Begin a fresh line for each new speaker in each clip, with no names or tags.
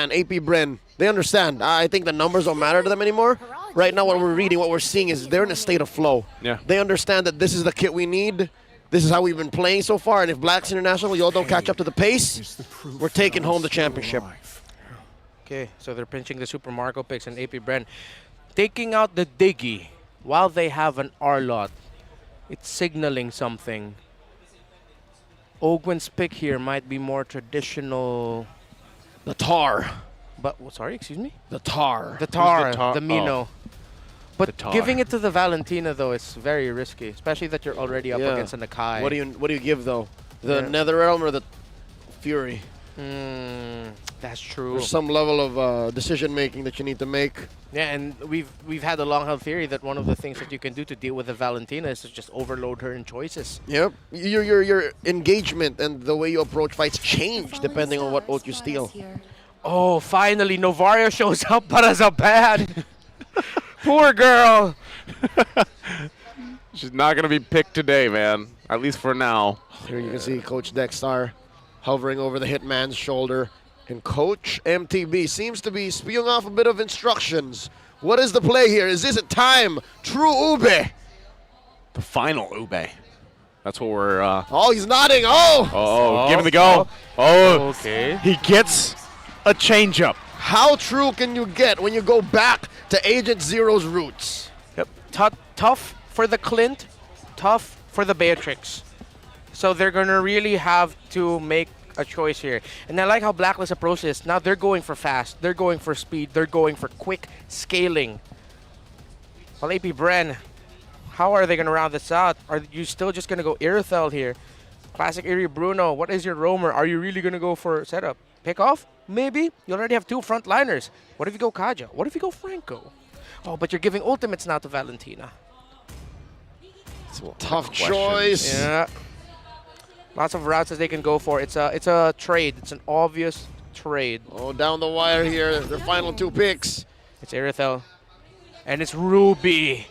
And Apbr, they understand. I think the numbers don't matter to them anymore. Right now, what we're reading, what we're seeing is they're in a state of flow.
Yeah.
They understand that this is the kit we need. This is how we've been playing so far. And if Blacks International, y'all don't catch up to the pace, we're taking home the championship.
Okay, so they're pinching the Super Marco picks and Apbr. Taking out the Diggy while they have an R-Lot. It's signaling something. Ogwen's pick here might be more traditional.
The Tar.
But, sorry, excuse me?
The Tar.
The Tar,
Tar?
the Mino.
Oh.
But
The Tar.
giving it to the Valentina, though, is very risky, especially that you're already up against an Akai.
What do you give, though? The NetherRealm or the Fury?
That's true.
There's some level of decision-making that you need to make.
Yeah, and we've had a long-held theory that one of the things that you can do to deal with the Valentina is to just overload her in choices.
Yep. Your engagement and the way you approach fights change depending on what ult you steal.
Oh, finally, Novaria shows up, but as a bad. Poor girl.
She's not going to be picked today, man. At least for now.
Here you can see Coach Dexter hovering over the hitman's shoulder. And Coach MTB seems to be spewing off a bit of instructions. What is the play here? Is this a time? True Ube.
The final Ube. That's what we're...
Oh, he's nodding. Oh!
Oh, give him the go. Oh,
Okay.
he gets a changeup.
How true can you get when you go back to Agent Zero's roots?
Yep. Tough for the Clint, tough for the Beatrix. So they're going to really have to make a choice here. And I like how Blacklist approaches this. Now they're going for fast, they're going for speed, they're going for quick scaling. Well, Apbr, how are they going to round this out? Are you still just going to go Irithel here? Classic Iri Bruno, what is your roamer? Are you really going to go for setup? Pick off? Maybe. You already have two frontliners. What if you go Kaja? What if you go Franco? Oh, but you're giving ultimates now to Valentina.
Tough choice.
Yeah. Lots of routes that they can go for. It's a trade. It's an obvious trade.
Oh, down the wire here. The final two picks.
It's Irithel. And it's Ruby.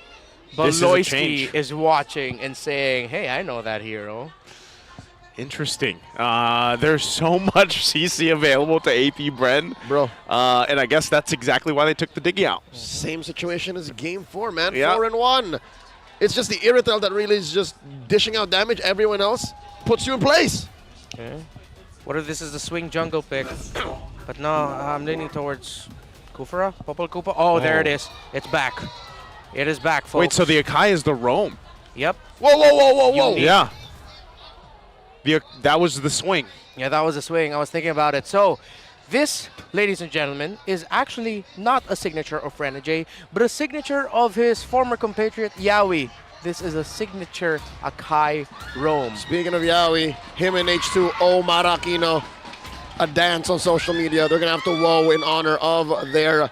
This is a
Baloyski
change.
is watching and saying, hey, I know that hero.
Interesting. There's so much CC available to Apbr.
Bro.
And I guess that's exactly why they took the Diggy out.
Same situation as game 4, man.
Yeah.
4-1. It's just the Irithel that really is just dishing out damage. Everyone else puts you in place.
Okay. What if this is the swing jungle pick? But no, I'm leaning towards Kufra, Popol Koopa. Oh, there it is. It's back. It is back, folks.
Wait, so the Akai is the roam?
Yep.
Whoa, whoa, whoa, whoa, whoa.
Yeah. That was the swing.
Yeah, that was a swing. I was thinking about it. So, this, ladies and gentlemen, is actually not a signature of Renegade, but a signature of his former compatriot, Yawi. This is a signature Akai roam.
Speaking of Yawi, him and H2O Marakino, a dance on social media. They're going to have to woe in honor of their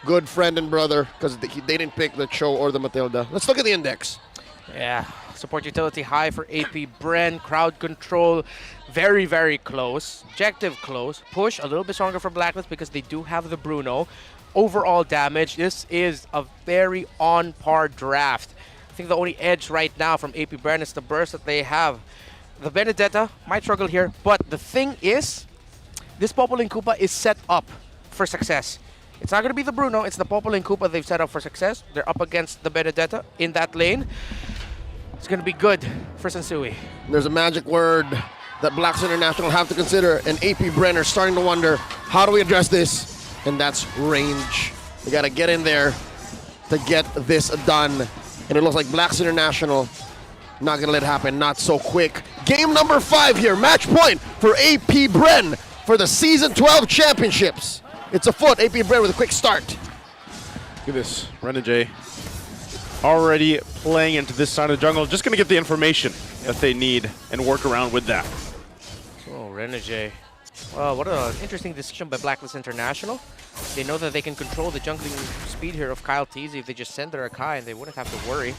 good friend and brother because they didn't pick the Cho or the Matilda. Let's look at the index.
Yeah, support utility high for Apbr. Crowd control very, very close. Objective close. Push a little bit stronger for Blacklist because they do have the Bruno. Overall damage, this is a very on-par draft. I think the only edge right now from Apbr is the burst that they have. The Benedetta might struggle here, but the thing is, this Popol Koopa is set up for success. It's not going to be the Bruno, it's the Popol Koopa they've set up for success. They're up against the Benedetta in that lane. It's going to be good for Sensui.
There's a magic word that Blacks International have to consider, and Apbr are starting to wonder, how do we address this? And that's range. We got to get in there to get this done. And it looks like Blacks International not going to let it happen, not so quick. Game number 5 here, match point for Apbr for the Season 12 Championships. It's afoot, Apbr with a quick start.
Look at this. Renegade already playing into this side of the jungle. Just going to get the information that they need and work around with that.
Oh, Renegade. Well, what an interesting decision by Blacklist International. They know that they can control the jungling speed here of Kyle Teasy if they just send their Akai and they wouldn't have to worry.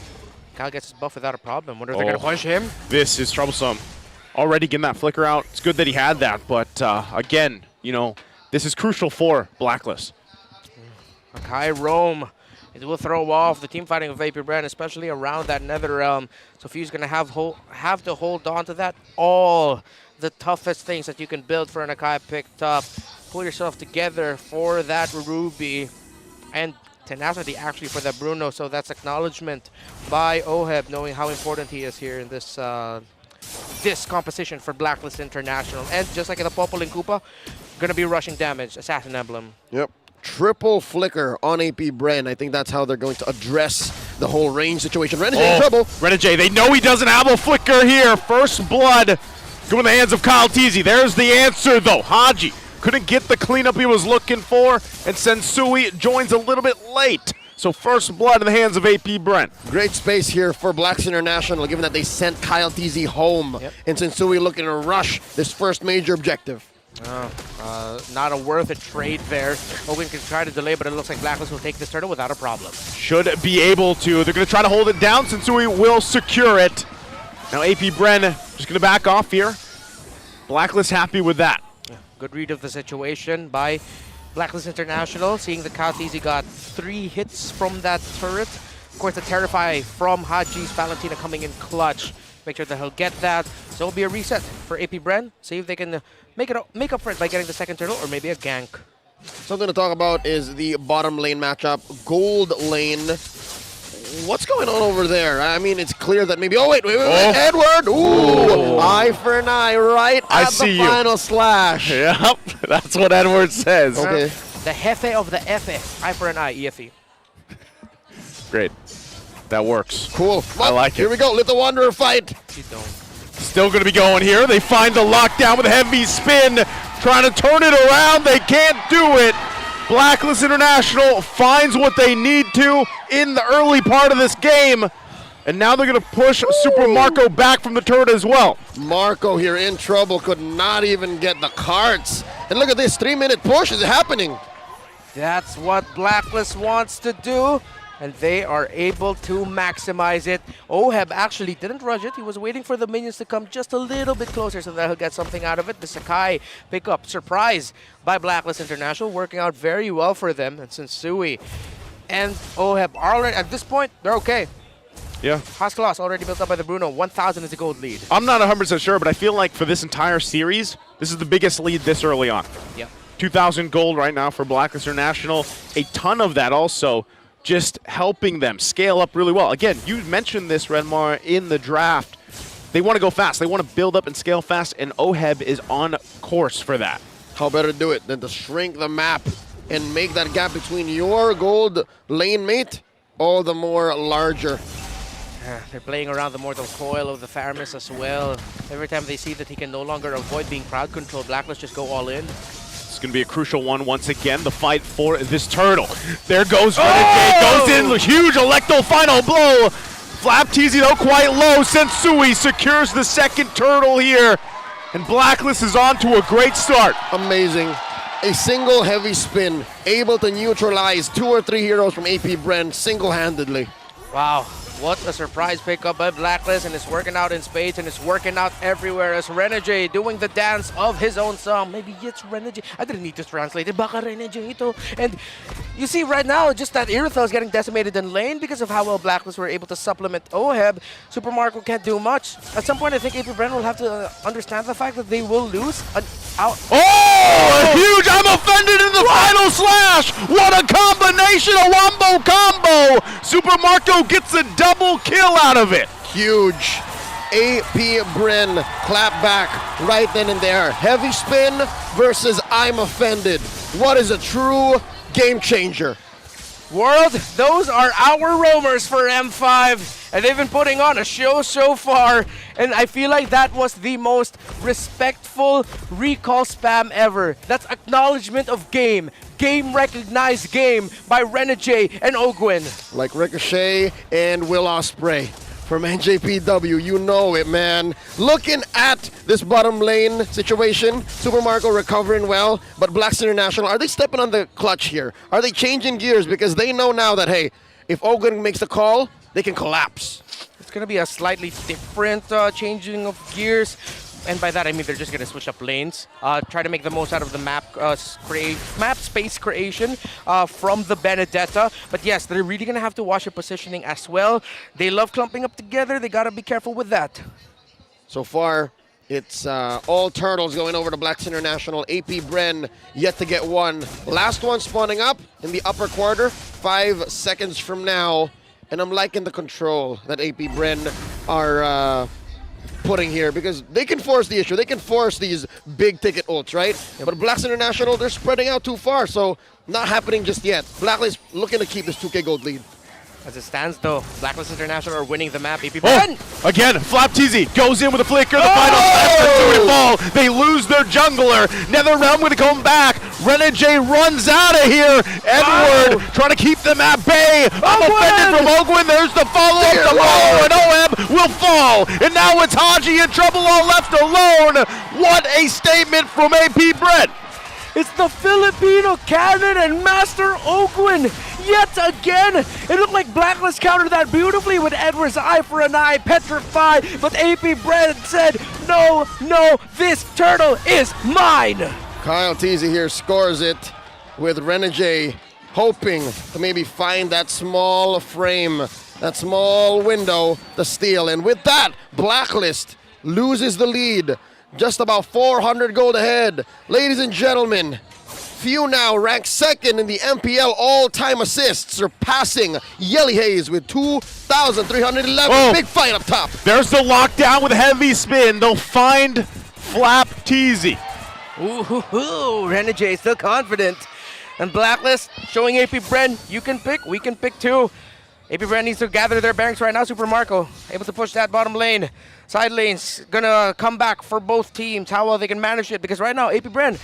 Kyle gets his buff without a problem. Wonder if they're going to punish him?
This is troublesome. Already getting that flicker out. It's good that he had that, but again, you know, this is crucial for Blacklist.
Akai roam. It will throw off the team fighting of Apbr, especially around that NetherRealm. So Few's going to have to hold on to that. All the toughest things that you can build for an Akai picked up. pull yourself together for that Ruby and tenacity actually for that Bruno. So that's acknowledgement by Oheb, knowing how important he is here in this this composition for Blacklist International. And just like in the Popol and Koopa, gonna be rushing damage, Assassin Emblem.
Yep. Triple flicker on AP Bren. I think that's how they're going to address the whole range situation. Renegade in trouble.
Renegade, they know he doesn't have a flicker here. First blood going in the hands of Kyle Teasy. There's the answer, though. Haji couldn't get the cleanup he was looking for, and Sensui joins a little bit late. So first blood in the hands of AP Brent.
Great space here for Blacks International, given that they sent Kyle Teasy home.
Yep.
And Sensui looking to rush this first major objective.
Not a worth a trade there. Owen can try to delay, but it looks like Blacklist will take this turtle without a problem.
Should be able to. They're going to try to hold it down. Sensui will secure it. Now AP Bren just going to back off here. Blacklist happy with that.
Good read of the situation by Blacklist International, seeing that Kautizi got 3 hits from that turret. Of course, the Terrify from Haji's Valentina coming in clutch. Make sure that he'll get that. So it'll be a reset for AP Bren. See if they can make up for it by getting the second turtle or maybe a gank.
Something to talk about is the bottom lane matchup. Gold lane. What's going on over there? I mean, it's clear that maybe... Oh, wait, Edward! Ooh! Eye for an eye right at the final slash.
Yep, that's what Edward says.
Okay.
The Jefe of the Efe. Eye for an eye, EFE.
Great. That works.
Cool.
I like it.
Here we go. Let the Wanderer fight.
You don't.
Still going to be going here. They find the lockdown with a heavy spin. Trying to turn it around. They can't do it. Blacklist International finds what they need to in the early part of this game. And now they're going to push Super Marco back from the turret as well.
Marco here in trouble. Could not even get the carts. And look at this. 3-minute push is happening.
That's what Blacklist wants to do, and they are able to maximize it. Oheb actually didn't rush it. He was waiting for the minions to come just a little bit closer so that he'll get something out of it. The Sakai pickup, surprise by Blacklist International, working out very well for them. And Sensui and Oheb are already, at this point, they're okay.
Yeah.
Haskell already built up by the Bruno. 1,000 is a gold lead.
I'm not 100% sure, but I feel like for this entire series, this is the biggest lead this early on.
Yep.
2,000 gold right now for Blacklist International. A ton of that also just helping them scale up really well. Again, you mentioned this, Renmar, in the draft. They want to go fast. They want to build up and scale fast, and Oheb is on course for that.
How better to do it than to shrink the map and make that gap between your gold lane mate all the more larger.
They're playing around the mortal coil of the Faramis as well. Every time they see that he can no longer avoid being crowd controlled, Blacklist just go all in.
It's going to be a crucial one once again, the fight for this turtle. There goes Renegade, goes in, huge Electo final blow. Flap Teasy though quite low. Sensui secures the second turtle here. And Blacklist is on to a great start.
Amazing. A single heavy spin, able to neutralize 2 or 3 heroes from AP Bren single-handedly.
Wow, what a surprise pickup by Blacklist, and it's working out in spades, and it's working out everywhere as Renegade doing the dance of his own song. Maybe it's Renegade. I didn't need to translate it. Baka Renegade ito. And you see right now, just that Irithyll is getting decimated in lane because of how well Blacklist were able to supplement Oheb. Super Marco can't do much. At some point, I think AP Bren will have to understand the fact that they will lose an out.
Oh, huge! I'm offended in the final slash! What a combination! A wombo combo! Super Marco gets a double kill out of it.
Huge. AP Bren clap back right then and there. Heavy spin versus I'm offended. What is a true game changer?
World, those are our roamers for M5, and they've been putting on a show so far, and I feel like that was the most respectful recall spam ever. That's acknowledgement of game. Game recognized game by Renegade and Ogwin.
Like Ricochet and Will Ospreay from NJPW, you know it, man. Looking at this bottom lane situation, Super Marco recovering well, but Blacks International, are they stepping on the clutch here? Are they changing gears? Because they know now that, hey, if Ogwin makes the call, they can collapse.
It's going to be a slightly different changing of gears. And by that, I mean they're just going to switch up lanes, try to make the most out of the map space creation from the Benedetta. But yes, they're really going to have to watch their positioning as well. They love clumping up together. They got to be careful with that.
So far, It's all turtles going over to Blacks International. AP Bren yet to get one. Last one spawning up in the upper quarter, 5 seconds from now. And I'm liking the control that AP Bren are putting here because they can force the issue. They can force these big ticket ults, right? But Blacks International, they're spreading out too far, so not happening just yet. Blacklist looking to keep this 2K gold lead.
As it stands, though, Blacklist International are winning the map. AP Bren!
Again, Flap TZ goes in with a flicker. The final to fall. They lose their jungler. NetherRealm going to come back. Renegade runs out of here. Edward trying to keep them at bay. I'm offended from Ogwin. There's the follow-up. The low, and OM will fall. And now it's Haji in trouble, all left alone. What a statement from AP Bren.
It's the Filipino cannon and Master Ogwin yet again. It looked like Blacklist countered that beautifully with Edward's eye for an eye, petrified. But AP Bren said, no, this turtle is mine.
Kyle Teasy here scores it with Renegade hoping to maybe find that small frame, that small window to steal. And with that, Blacklist loses the lead. Just about 400 gold ahead. Ladies and gentlemen, Few now ranks second in the MPL all-time assists, surpassing Yelly Hayes with 2,311.
Oh.
Big fight up top.
There's the lockdown with heavy spin. They'll find Flap TZ.
Ooh, Renegade still confident. And Blacklist showing AP Bren, you can pick, we can pick too. AP Bren needs to gather their bearings right now. Super Marco able to push that bottom lane. Side lane's gonna come back for both teams. How well they can manage it, because right now AP Bren,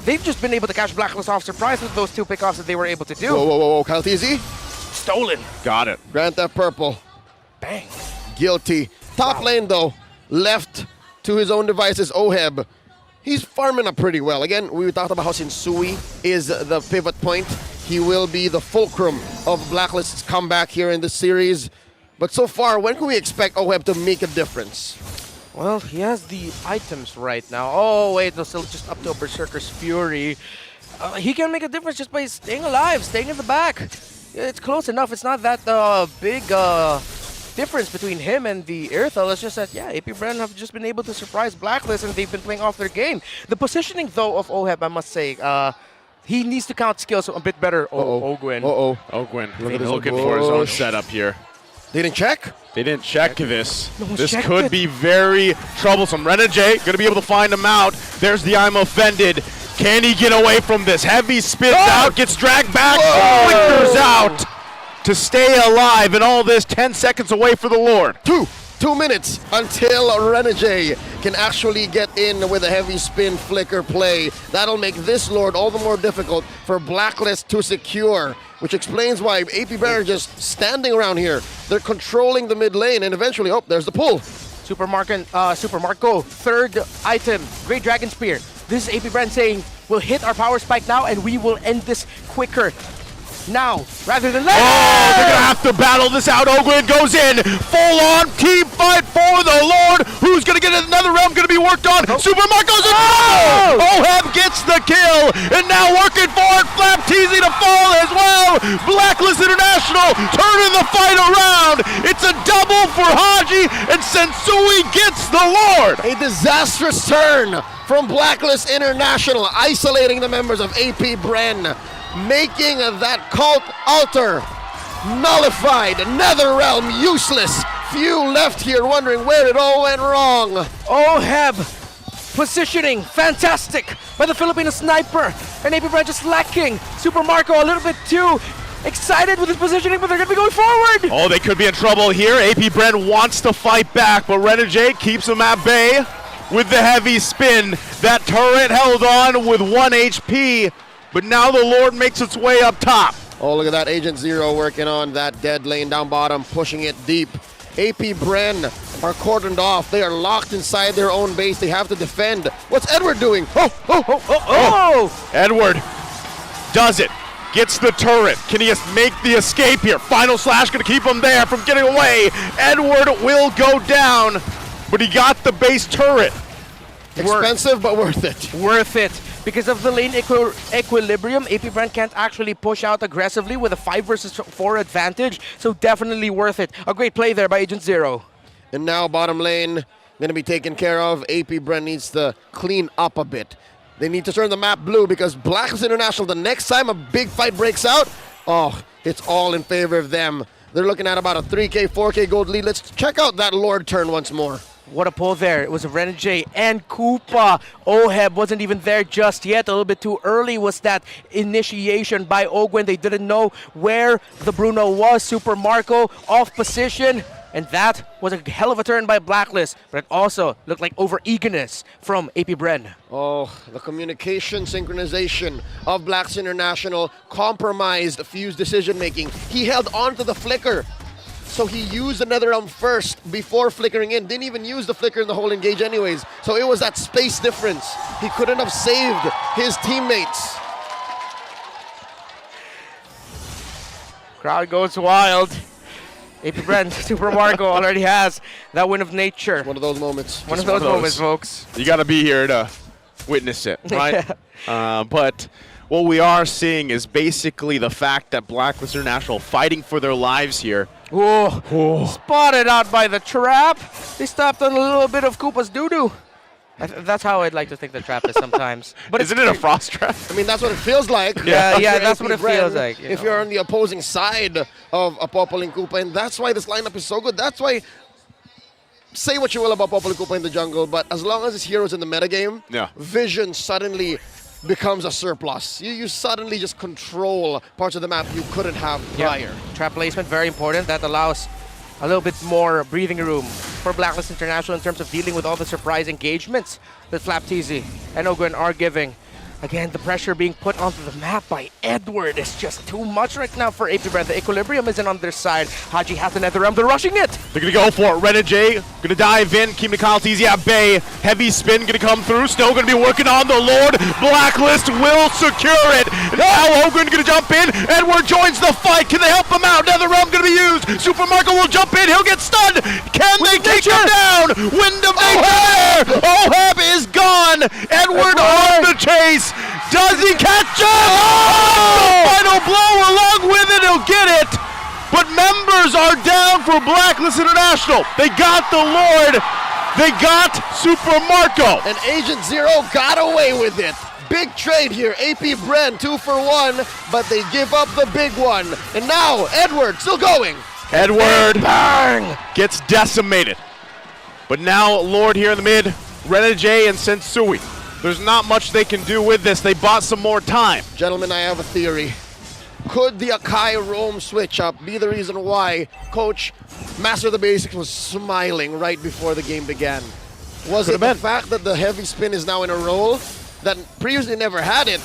they've just been able to catch Blacklist off surprise with those 2 pickoffs that they were able to do.
Whoa, Kyle TZ.
Stolen.
Got it.
Grand Theft Purple.
Bang.
Guilty. Top lane though, left to his own devices, Oheb. He's farming up pretty well. Again, we talked about how Shinsui is the pivot point. He will be the fulcrum of Blacklist's comeback here in this series. But so far, when can we expect Oheb to make a difference?
Well, he has the items right now. Oh, wait, they're still just up to a Berserker's Fury. He can make a difference just by staying alive, staying in the back. It's close enough. It's not that big difference between him and the Earthel. It's just that, yeah, AP Bren have just been able to surprise Blacklist, and they've been playing off their game. The positioning, though, of Oheb, I must say, he needs to count skills a bit better. Ogwin.
Ogwin looking for his own setup here.
They didn't check?
They didn't check this.
No one
This
checked
could
it.
be very troublesome. Renegade gonna be able to find him out. There's the I'm offended. Can he get away from this? Heavy spins out, gets dragged back, flickers out to stay alive, and all this 10 seconds away for the Lord.
2 minutes until Renegade can actually get in with a heavy spin flicker play. That'll make this Lord all the more difficult for Blacklist to secure, which explains why AP Bren are just standing around here. They're controlling the mid lane, and eventually, oh, there's the pull.
Super Marco, third item, Great Dragon Spear. This is AP Bren saying, we'll hit our power spike now and we will end this quicker now rather than later.
Oh, they're gonna have to battle this out. Ogwin goes in, full on team fight for the Lord. Who's gonna get another realm? Gonna be worked on. Super Marco's in. Oheb gets the kill, and now working for it. Flap TZ to fall as well. Blacklist International turning the fight around. It's a double for Haji, and Sensui gets the Lord.
A disastrous turn from Blacklist International, isolating the members of AP Bren, making that cult altar nullified, NetherRealm useless. Few left here wondering where it all went wrong.
Oheb, positioning, fantastic by the Filipino sniper, and AP Bren just lacking. Super Marco a little bit too excited with his positioning, but they're gonna be going forward.
Oh, they could be in trouble here. AP Bren wants to fight back, but Renegade keeps him at bay with the heavy spin. That turret held on with 1 HP, but now the Lord makes its way up top.
Oh, look at that Agent Zero working on that dead lane down bottom, pushing it deep. AP Bren are cordoned off. They are locked inside their own base. They have to defend. What's Edward doing?
Oh!
Edward does it. Gets the turret. Can he make the escape here? Final slash gonna keep him there from getting away. Edward will go down, but he got the base turret.
Expensive, but worth it.
Worth it. Because of the lane equilibrium, AP Bren can't actually push out aggressively with a 5 versus 4 advantage, so definitely worth it. A great play there by Agent Zero.
And now bottom lane, going to be taken care of. Apbr needs to clean up a bit. They need to turn the map blue because Blacklist International, the next time a big fight breaks out, oh, it's all in favor of them. They're looking at about a 3K, 4K gold lead. Let's check out that Lord turn once more.
What a pull there. It was Renegade and Koopa. Oheb wasn't even there just yet. A little bit too early was that initiation by Ogwen. They didn't know where the Bruno was. Super Marco off position. And that was a hell of a turn by Blacklist. But it also looked like over-eagerness from Apbr.
Oh, the communication synchronization of Blacklist International compromised Fuse decision-making. He held on to the flicker. So he used another realm first before flickering in. Didn't even use the flicker in the whole engage anyways. So it was that space difference. He couldn't have saved his teammates.
Crowd goes wild. Apbr, Super Marco already has that win of nature.
One of those moments.
One of those moments, folks.
You got to be here to witness it, right? But what we are seeing is basically the fact that Blacklist International fighting for their lives here.
Oh, spotted out by the trap. They stopped on a little bit of Koopa's doo-doo. That's how I'd like to think the trap is sometimes. But
isn't it a frost trap?
I mean, that's what it feels like.
Yeah,
If you're
that's what it
Apbr,
feels like.
If you're on the opposing side of Popol and Koopa, and that's why this lineup is so good. That's why, say what you will about Popol and Koopa in the jungle, but as long as his heroes in the metagame, vision suddenly becomes a surplus. You suddenly just control parts of the map you couldn't have prior.
Trap placement, very important. That allows a little bit more breathing room for Blacklist International in terms of dealing with all the surprise engagements that Flapteezy and Ogwen are giving. Again, the pressure being put onto the map by Edward is just too much right now for Apbr. The equilibrium isn't on their side. Haji has the nether realm. They're rushing it.
They're going to go for it. Renegade going to dive in. Keep Teezy at bay. Heavy spin going to come through. Still going to be working on the Lord. Blacklist will secure it. Now Ogwen going to jump in. Edward joins the fight. Can they help him out? Nether realm going to be used. Super Marco will jump in. He'll get stunned. Can they take him down? Wind of nature. Oheb is gone. Edward on the chase. Does he catch him? Oh! The final blow along with it, he'll get it. But members are down for Blacklist International. They got the Lord. They got Super Marco.
And Agent Zero got away with it. Big trade here. Apbr 2 for 1, but they give up the big one. And now Edward still going.
Edward bang gets decimated. But now Lord here in the mid, Renegade and Sensui. There's not much they can do with this. They bought some more time.
Gentlemen, I have a theory. Could the Akai roam switch up be the reason why Coach Master of the Basics was smiling right before the game began? Was it the fact that the heavy spin is now in a role that previously never had it,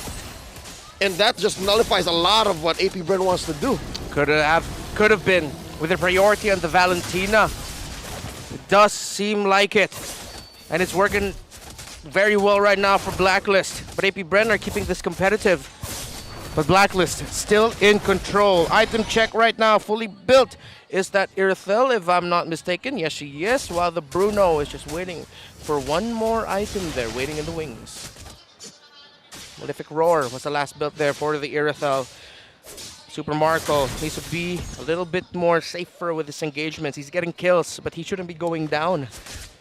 and that just nullifies a lot of what Apbr wants to do?
Could have been with the priority on the Valentina. It does seem like it, and it's working very well right now for Blacklist. But Apbr are keeping this competitive. But Blacklist still in control. Item check right now, fully built. Is that Irithel, if I'm not mistaken? Yes, she is. While the Bruno is just waiting for one more item there, waiting in the wings. Malefic Roar was the last build there for the Irithel. Super Marco needs to be a little bit more safer with his engagements. He's getting kills, but he shouldn't be going down.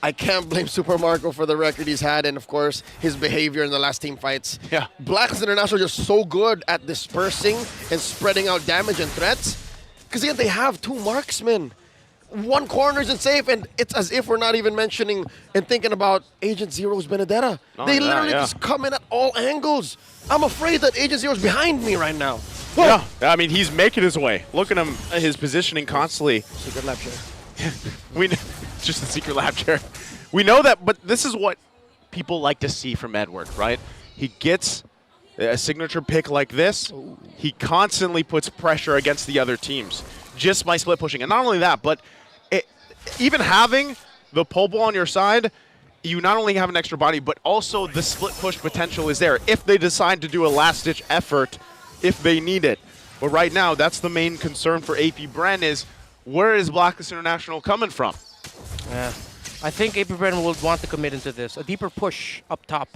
I can't blame Super Marco for the record he's had and, of course, his behavior in the last team fights.
Yeah.
Blacklist International are just so good at dispersing and spreading out damage and threats. Because, again, they have 2 marksmen. One corner isn't safe, and it's as if we're not even mentioning and thinking about Agent Zero's Benedetta. They literally just come in at all angles. I'm afraid that Agent Zero's behind me right now. Whoa.
Yeah, I mean, he's making his way. Look at him, his positioning constantly.
Secret lab chair.
Just the secret lab chair. We know that, but this is what people like to see from Edward, right? He gets a signature pick like this. Ooh. He constantly puts pressure against the other teams just by split pushing. And not only that, but even having the pole ball on your side, you not only have an extra body, but also the split push potential is there if they decide to do a last-ditch effort if they need it. But right now, that's the main concern for Apbr is where is Blacklist International coming from?
Yeah, I think Apbr will want to commit into this. A deeper push up top.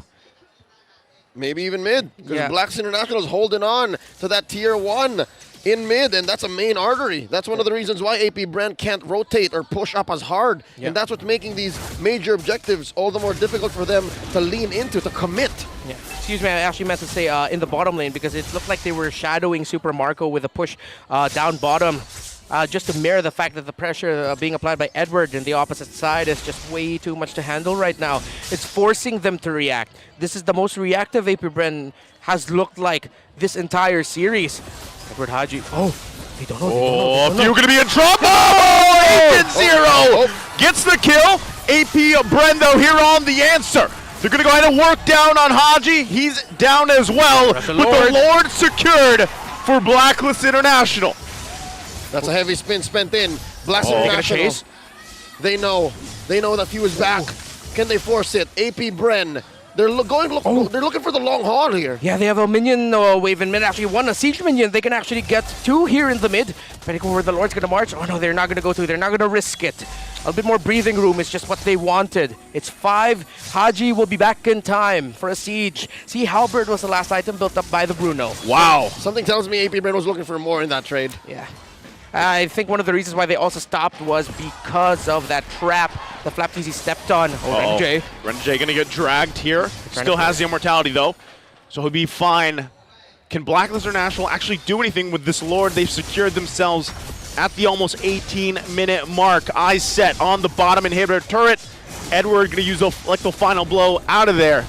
Maybe even mid, because Blacklist International is holding on to that tier 1. in mid, and that's a main artery. That's one of the reasons why AP Brand can't rotate or push up as hard.
Yeah.
And that's what's making these major objectives all the more difficult for them to lean into, to commit.
Yeah. Excuse me, I actually meant to say in the bottom lane because it looked like they were shadowing Super Marco with a push down bottom. Just to mirror the fact that the pressure being applied by Edward in the opposite side is just way too much to handle right now. It's forcing them to react. This is the most reactive AP Bren has looked like this entire series. Edward Haji. Oh, they don't know.
Oh, you're going to be in trouble! 8-0 gets the kill. AP Bren, though, here on the answer. They're going to go ahead and work down on Haji. He's down as well. But the Lord secured for Blacklist International.
That's a heavy spin spent in. Blacklist International. They know that Few is back. Can they force it? AP Bren. They're looking for the long haul here.
Yeah, they have a minion wave in mid. Actually, one a siege minion. They can actually get 2 here in the mid. Depending on where the Lord's gonna march. Oh no, they're not gonna go to. They're not gonna risk it. A bit more breathing room is just what they wanted. It's 5. Haji will be back in time for a siege. See, Halberd was the last item built up by the Bruno.
Wow.
Something tells me AP Bren was looking for more in that trade.
Yeah. I think one of the reasons why they also stopped was because of that trap that Flapteasy stepped on. Oh, Renjay.
Renjay gonna get dragged here. Still has the immortality though, so he'll be fine. Can Blacklist International actually do anything with this Lord? They've secured themselves at the almost 18-minute mark. Eyes set on the bottom inhibitor turret. Edward gonna use the final blow out of there.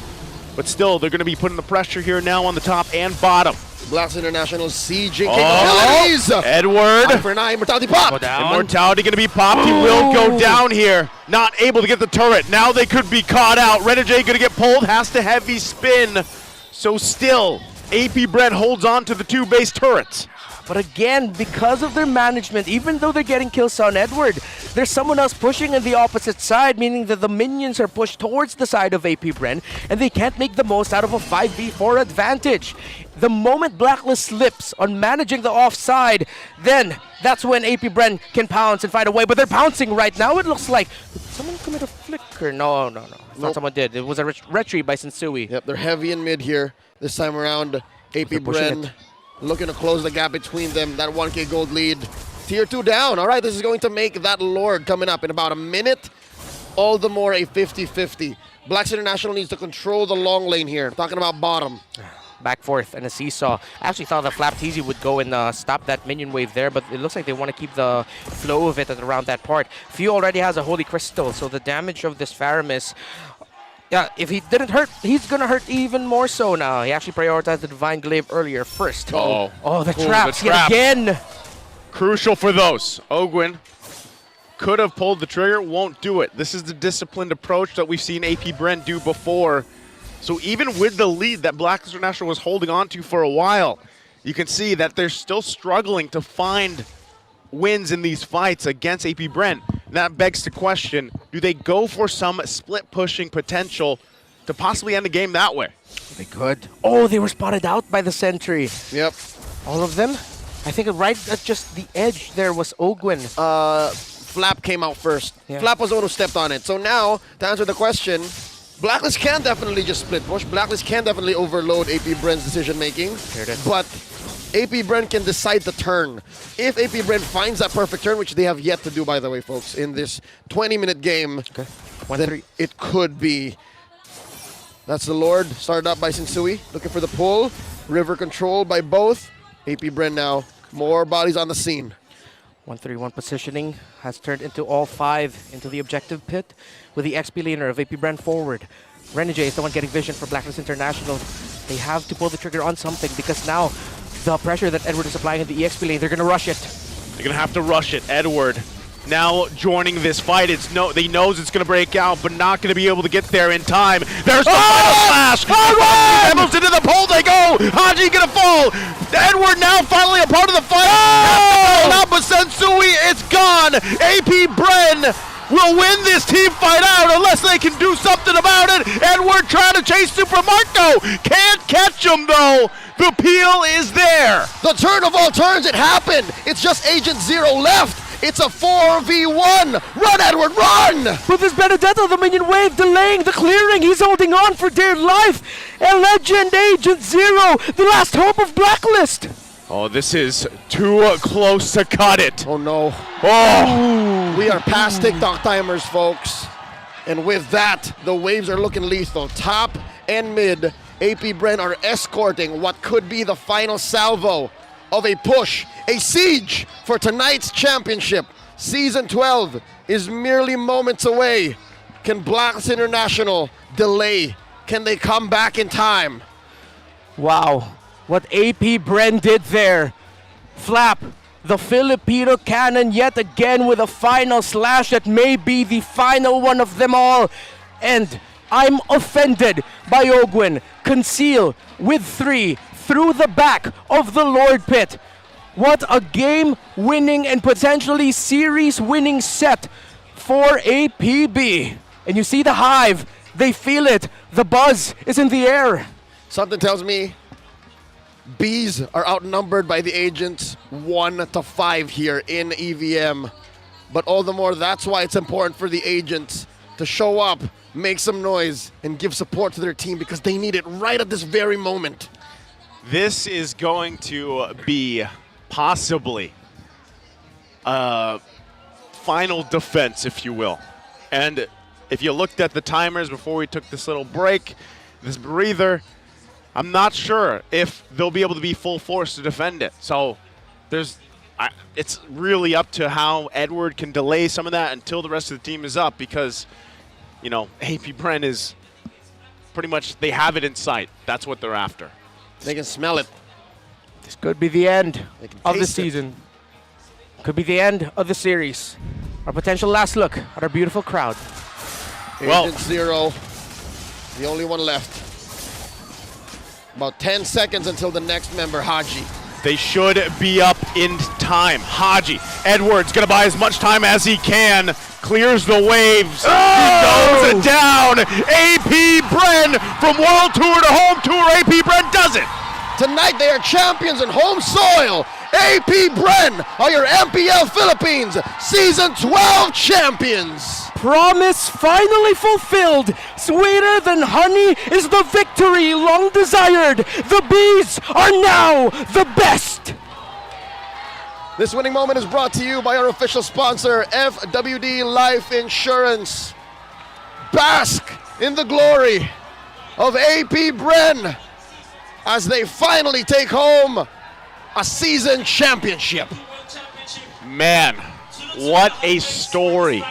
But still, they're gonna be putting the pressure here now on the top and bottom.
Blacklist International sieging capabilities.
Edward.
9 for 9, immortality pop.
Immortality going to be popped. He will go down here. Not able to get the turret. Now they could be caught out. Renegade going to get pulled. Has to heavy spin. So still, AP Bren holds on to the 2 base turrets.
But again, because of their management, even though they're getting kills on Edward, there's someone else pushing in the opposite side, meaning that the minions are pushed towards the side of AP Bren, and they can't make the most out of a 5v4 advantage. The moment Blacklist slips on managing the offside, then that's when AP Bren can pounce and find a way. But they're pouncing right now. It looks like, did someone commit a flicker? No. It's not someone did. It was a retreat by Sensui.
Yep, they're heavy in mid here. This time around, AP Bren looking to close the gap between them. That 1k gold lead. Tier 2 down. All right, this is going to make that Lord coming up in about a minute. All the more a 50-50. Blacklist International needs to control the long lane here. Talking about bottom.
Back forth and a seesaw. I actually thought that Flapteasy would go and stop that minion wave there, but it looks like they want to keep the flow of it at around that part. Few already has a Holy Crystal, so the damage of this Faramis, yeah, if he didn't hurt, he's going to hurt even more so now. He actually prioritized the Divine Glaive earlier first.
Oh,
the traps yet again.
Crucial for those. Ogwin could have pulled the trigger, won't do it. This is the disciplined approach that we've seen AP Bren do before. So even with the lead that Blacklist International was holding on to for a while, you can see that they're still struggling to find wins in these fights against AP Bren. And that begs the question, do they go for some split pushing potential to possibly end the game that way?
They could. Oh, they were spotted out by the sentry.
Yep.
All of them? I think right at just the edge there was Ogwin.
Flap came out first.
Yeah.
Flap was the one who stepped on it. So now, to answer the question, Blacklist can definitely just split push. Blacklist can definitely overload AP Bren's decision making. But AP Bren can decide the turn. If AP Bren finds that perfect turn, which they have yet to do, by the way, folks, in this 20-minute game, then it could be. That's the Lord, started up by Sensui, looking for the pull. River control by both. AP Bren now, more bodies on the scene.
1-3-1 positioning has turned into all 5 into the objective pit with the XP laner of AP Bren forward. Renegade is the one getting vision for Blacklist International. They have to pull the trigger on something because now the pressure that Edward is applying in the EXP lane, they're going to rush it.
They're going to have to rush it. Edward now joining this fight. They knows it's going to break out, but not going to be able to get there in time. There's the final flash. Emeralds into the pole they go. Haji going to fall. Edward now finally a part of the fight. But Sensui, it's gone. AP Bren will win this team fight out unless they can do something about it. Edward trying to chase Super Marco. Can't catch him though. The peel is there.
The turn of all turns, it happened. It's just Agent Zero left. It's a 4v1. Run, Edward, run!
With his Benedetto, the minion wave delaying the clearing. He's holding on for dear life. A legend, Agent Zero, the last hope of Blacklist.
Oh, this is too close to cut it.
Oh no.
Oh!
We are past TikTok timers, folks. And with that, the waves are looking lethal. Top and mid, AP Bren are escorting what could be the final salvo of a push, a siege for tonight's championship. Season 12 is merely moments away. Can Blacklist International delay? Can they come back in time?
Wow, what AP Bren did there. Flap, the Filipino cannon yet again with a final slash that may be the final one of them all. And I'm offended by Ogwin. Conceal with 3 through the back of the Lord Pit. What a game-winning and potentially series-winning set for APB. And you see the hive, they feel it. The buzz is in the air.
Something tells me Bees are outnumbered by the agents 1-5 here in EVM. But all the more, that's why it's important for the agents to show up, make some noise, and give support to their team because they need it right at this very moment.
This is going to be possibly a final defense, if you will. And if you looked at the timers before we took this little break, this breather, I'm not sure if they'll be able to be full force to defend it. So it's really up to how Edward can delay some of that until the rest of the team is up because, you know, AP Bren is pretty much, they have it in sight. That's what they're after.
They can smell it.
This could be the end of the
taste it.
season. Could be the end of the series. Our potential last look at our beautiful crowd.
Well-
Agent Zero, the only one left. About 10 seconds until the next member, Haji.
They should be up in time. Haji, Edwards gonna buy as much time as he can. Clears the waves.
Oh!
He goes down. AP Bren from World Tour to Home Tour. AP Bren does it.
Tonight they are champions in home soil. AP Bren are your MPL Philippines Season 12 champions.
Promise finally fulfilled. Sweeter than honey is the victory long desired. The Bees are now the best.
This winning moment is brought to you by our official sponsor, FWD Life Insurance. Bask in the glory of AP Bren as they finally take home a season championship.
Man, what a story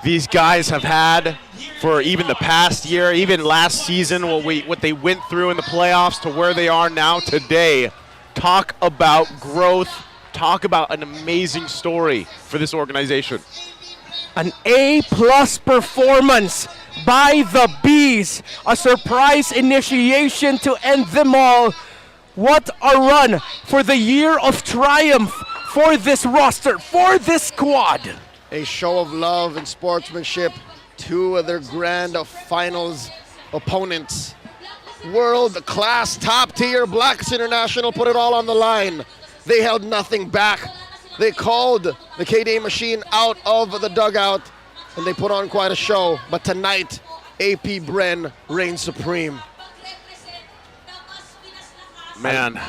these guys have had for even the past year, even last season, what they went through in the playoffs to where they are now today. Talk about growth. Talk about an amazing story for this organization.
An A+ performance by the Bees. A surprise initiation to end them all. What a run for the year of triumph for this roster, for this squad.
A show of love and sportsmanship to their grand finals opponents. World-class, top-tier Blacklist International put it all on the line. They held nothing back. They called the KD machine out of the dugout, and they put on quite a show. But tonight, AP Bren reigns supreme.
Man,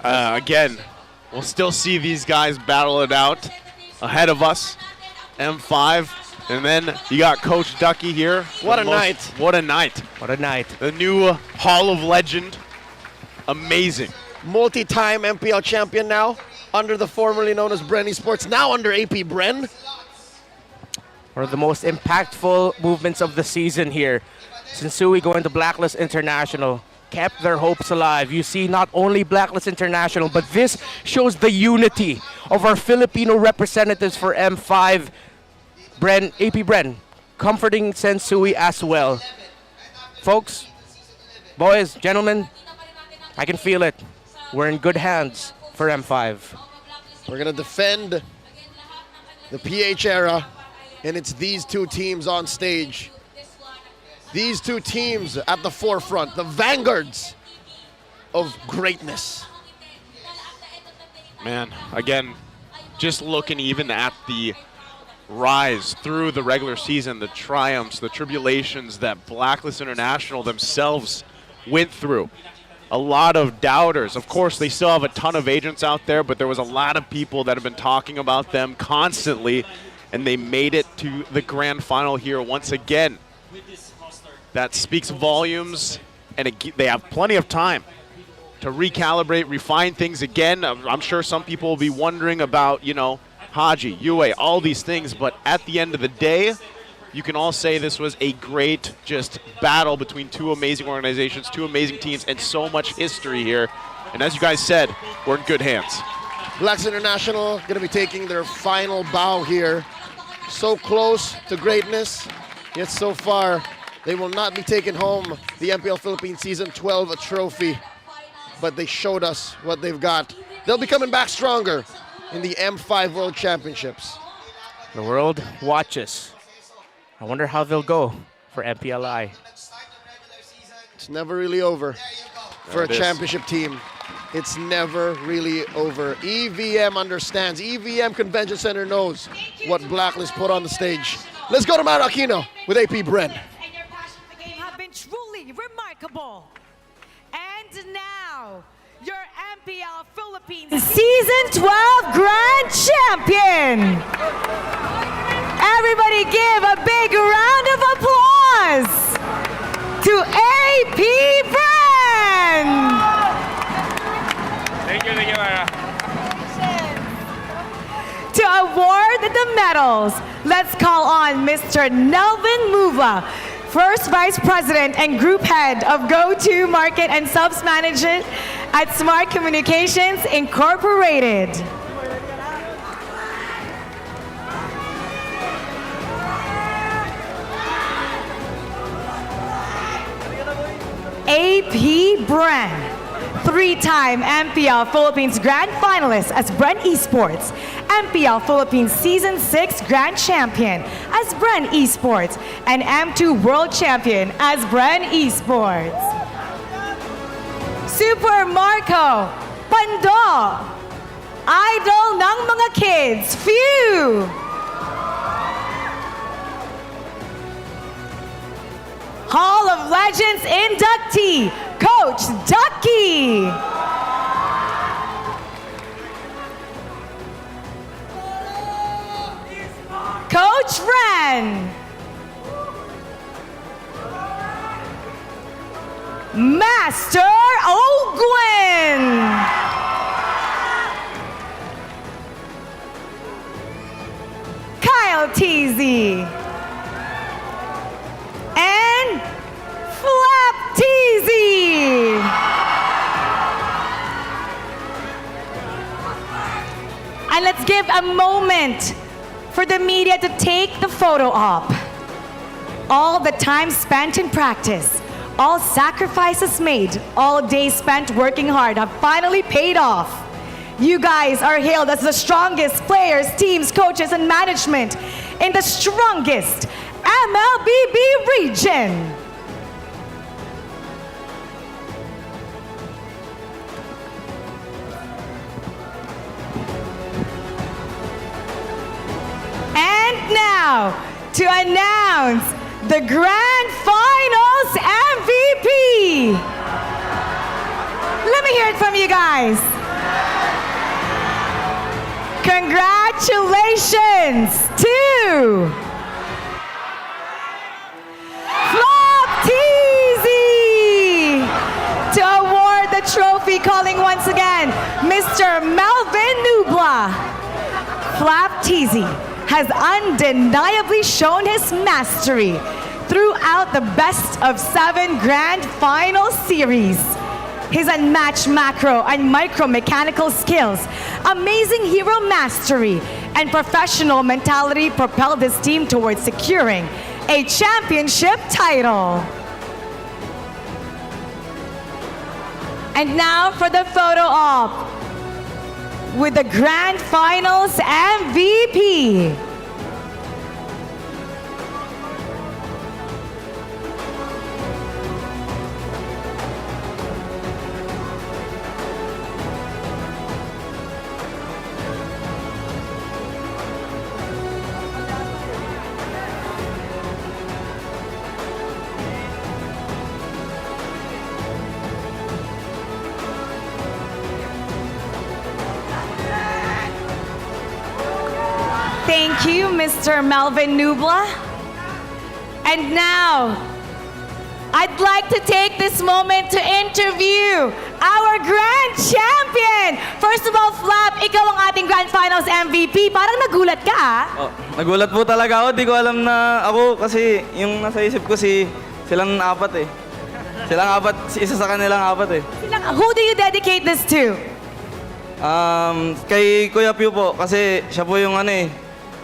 again, we'll still see these guys battle it out ahead of us. M5, and then you got Coach Ducky here.
What a night.
What a night.
What a night.
The new Hall of Legend. Amazing.
Multi-time MPL champion now, under the formerly known as Bren Esports, now under AP Bren.
One of the most impactful movements of the season here. Sensui going to Blacklist International. Kept their hopes alive. You see not only Blacklist International, but this shows the unity of our Filipino representatives for M5. AP Bren, comforting Sensui as well. Folks, boys, gentlemen, I can feel it. We're in good hands for M5.
We're going to defend the PH era, and it's these two teams on stage. These two teams at the forefront, the vanguards of greatness.
Man, again, just looking even at the rise through the regular season, the triumphs, the tribulations that Blacklist International themselves went through. a lot of doubters. Of course, they still have a ton of agents out there, but there was a lot of people that have been talking about them constantly, and they made it to the grand final here once again. That speaks volumes, and they have plenty of time to recalibrate, refine things again. I'm sure some people will be wondering about, you know, Haji, Yue, all these things, but at the end of the day, you can all say this was a great just battle between two amazing organizations, two amazing teams, and so much history here. And as you guys said, we're in good hands.
Blacks International going to be taking their final bow here. So close to greatness, yet so far they will not be taking home the MPL Philippines Season 12 trophy. But they showed us what they've got. They'll be coming back stronger in the M5 World Championships.
The world watches. I wonder how they'll go for MPLI.
It's never really over for a championship team. It's never really over. EVM understands. EVM Convention Center knows what Blacklist put on the stage. Let's go to Matt Aquino with Apbr.
And your passion for the game have been truly remarkable. And now, your MPL Philippines Season 12 Grand Champion. Everybody give a big round of applause to Apbr.
Thank you, Mara.
To award the medals, let's call on Mr. Nelvin Muva, First Vice President and Group Head of Go-To Market and Subs Management at Smart Communications Incorporated. Apbr, three-time MPL Philippines Grand Finalist as Bren Esports, MPL Philippines Season 6 Grand Champion as Bren Esports, and M2 World Champion as Bren Esports. Super Marco Pando, idol ng mga kids, Phew! Hall of Legends inductee, Coach Ducky. Coach Ren. Master Ogwin. Kyle Teasy. And Flap Teasy. And let's give a moment for the media to take the photo op. All the time spent in practice, all sacrifices made, all days spent working hard have finally paid off. You guys are hailed as the strongest players, teams, coaches, and management in the strongest MLBB region. And now, to announce the Grand Finals MVP. Let me hear it from you guys. Congratulations to to award the trophy, calling once again Mr. Melvin Nubla. Flap Teasy has undeniably shown his mastery throughout the best of 7 Grand Final series. His unmatched macro and micro mechanical skills, amazing hero mastery, and professional mentality propelled his team towards securing a championship title. And now for the photo op with the Grand Finals MVP. Thank you, Mr. Melvin Nubla. And now, I'd like to take this moment to interview our Grand Champion! First of all, Flap, ikaw ang ating Grand Finals MVP. Parang nagulat ka, ah?
Oh, nagulat po talaga ako. Di ko alam na ako kasi yung nasa isip ko silang apat eh. Silang apat, isa sa kanilang apat eh.
Who do you dedicate this to?
Kay Kuya Pew po kasi siya po yung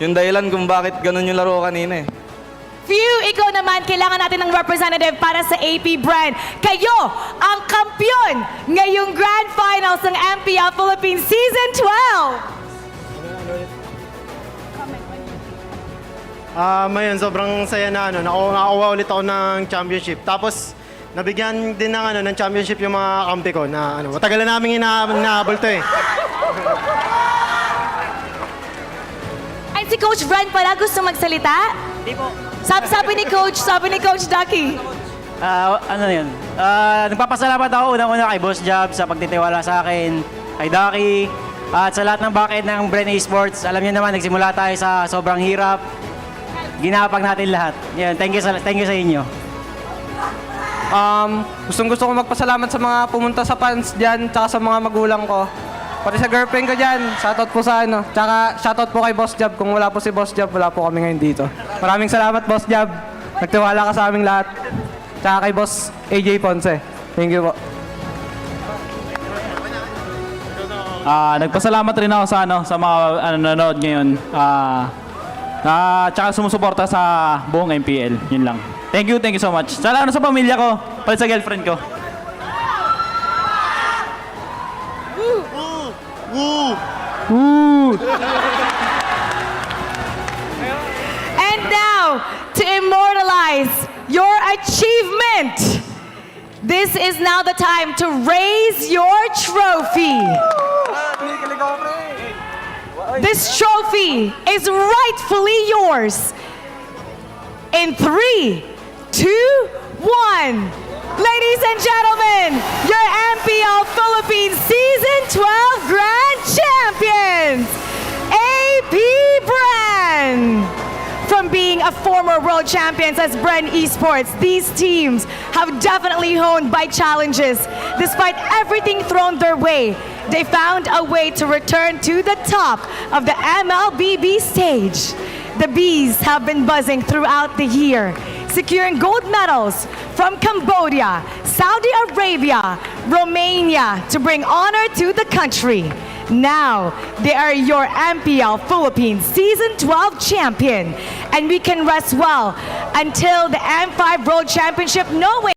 yung dahilan kung bakit ganun yung laro kanina eh.
Few, ikaw naman, kailangan natin ng representative para sa Apbr. Kayo ang kampiyon ngayong Grand Finals ng MPL Philippines Season 12!
Ngayon, sobrang saya na nakakuha ulit ako ng championship. Tapos, nabigyan din ng championship yung mga kampi ko na matagal na namin inaabol to eh.
Ay, si Coach Bran pala gusto magsalita?
Hindi po.
Sabi ni Coach Ducky.
Ano na yun? Nagpapasalamat ako unang-una kay Boss Job sa pagtitiwala sa akin, kay Ducky, at sa lahat ng backend ng Bren Esports. Alam niyo naman, nagsimula tayo sa sobrang hirap. Ginapag natin lahat. Yan, thank you sa inyo.
Gusto ko magpasalamat sa mga pumunta sa fans dyan, tsaka sa mga magulang ko. Pati sa girlfriend ko dyan, shoutout po sa Tsaka shoutout po kay Boss Job. Kung wala po si Boss Job, wala po kami ngayon dito. Maraming salamat, Boss Job. Nagtiwala ka sa aming lahat. Tsaka kay Boss AJ Ponce. Thank you po.
Nagpasalamat rin ako sa mga nanonood ngayon. Tsaka sumusuporta sa buong MPL. Yun lang. Thank you so much. Sa pamilya ko, pati sa girlfriend ko.
And now, to immortalize your achievement, this is now the time to raise your trophy. This trophy is rightfully yours. In 3, 2, 1. Ladies and gentlemen, your MPL Philippines Season 12 Grand Champions, Apbr. From being a former world champions as Bren Esports, these teams have definitely honed by challenges. Despite everything thrown their way, they found a way to return to the top of the MLBB stage. The Bees have been buzzing throughout the year, securing gold medals from Cambodia, Saudi Arabia, Romania to bring honor to the country. Now, they are your MPL Philippines Season 12 champion, and we can rest well until the M5 World Championship, knowing